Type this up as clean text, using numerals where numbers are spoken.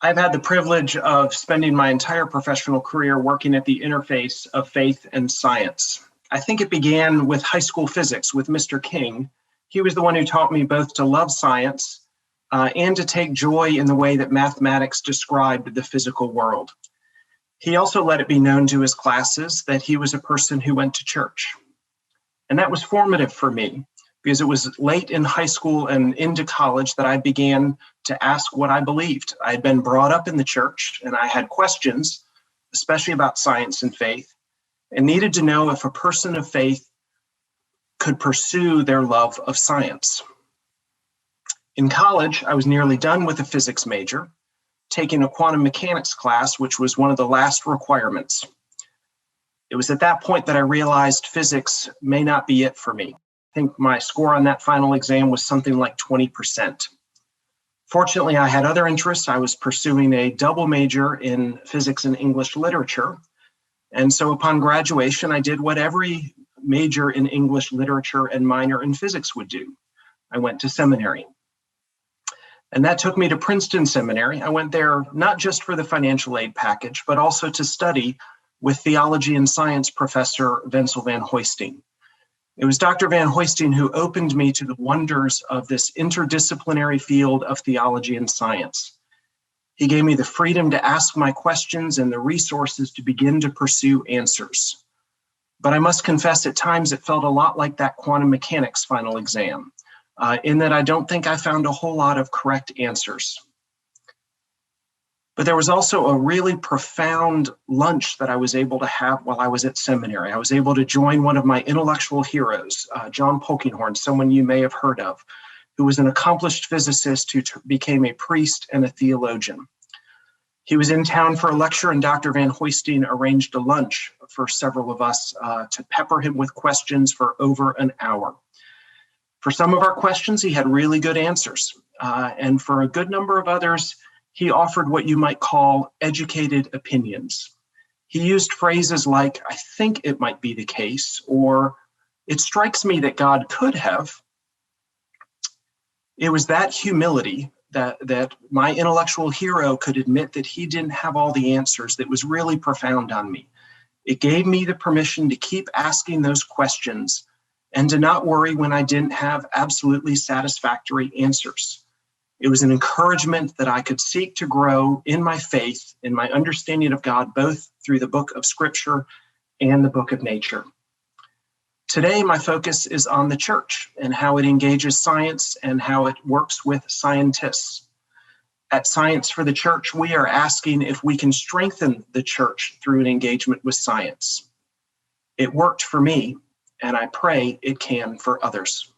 I've had the privilege of spending my entire professional career working at the interface of faith and science. I think it began with high school physics with Mr. King. He was the one who taught me both to love science and to take joy in the way that mathematics described the physical world. He also let it be known to his classes that he was a person who went to church. And that was formative for me because it was late in high school and into college that I began to ask what I believed. I had been brought up in the church and I had questions, especially about science and faith, and needed to know if a person of faith could pursue their love of science. In college, I was nearly done with a physics major, taking a quantum mechanics class, which was one of the last requirements. It was at that point that I realized physics may not be it for me. I think my score on that final exam was something like 20%. Fortunately, I had other interests. I was pursuing a double major in physics and English literature. And so upon graduation, I did what every major in English literature and minor in physics would do. I went to seminary. And that took me to Princeton Seminary. I went there not just for the financial aid package, but also to study with theology and science professor Wenzel van Hoisting. It was Dr. Van Hoisting who opened me to the wonders of this interdisciplinary field of theology and science. He gave me the freedom to ask my questions and the resources to begin to pursue answers. But I must confess, at times it felt a lot like that quantum mechanics final exam, in that I don't think I found a whole lot of correct answers. But there was also a really profound lunch that I was able to have while I was at seminary. I was able to join one of my intellectual heroes, John Polkinghorne, someone you may have heard of, who was an accomplished physicist who became a priest and a theologian. He was in town for a lecture, and Dr. Van Hoisting arranged a lunch for several of us to pepper him with questions for over an hour. For some of our questions, he had really good answers. And for a good number of others, he offered what you might call educated opinions. He used phrases like, "I think it might be the case," or "it strikes me that God could have." It was that humility that my intellectual hero could admit that he didn't have all the answers that was really profound on me. It gave me the permission to keep asking those questions and to not worry when I didn't have absolutely satisfactory answers. It was an encouragement that I could seek to grow in my faith, in my understanding of God, both through the book of Scripture and the book of nature. Today, my focus is on the church and how it engages science and how it works with scientists. At Science for the Church, we are asking if we can strengthen the church through an engagement with science. It worked for me, and I pray it can for others.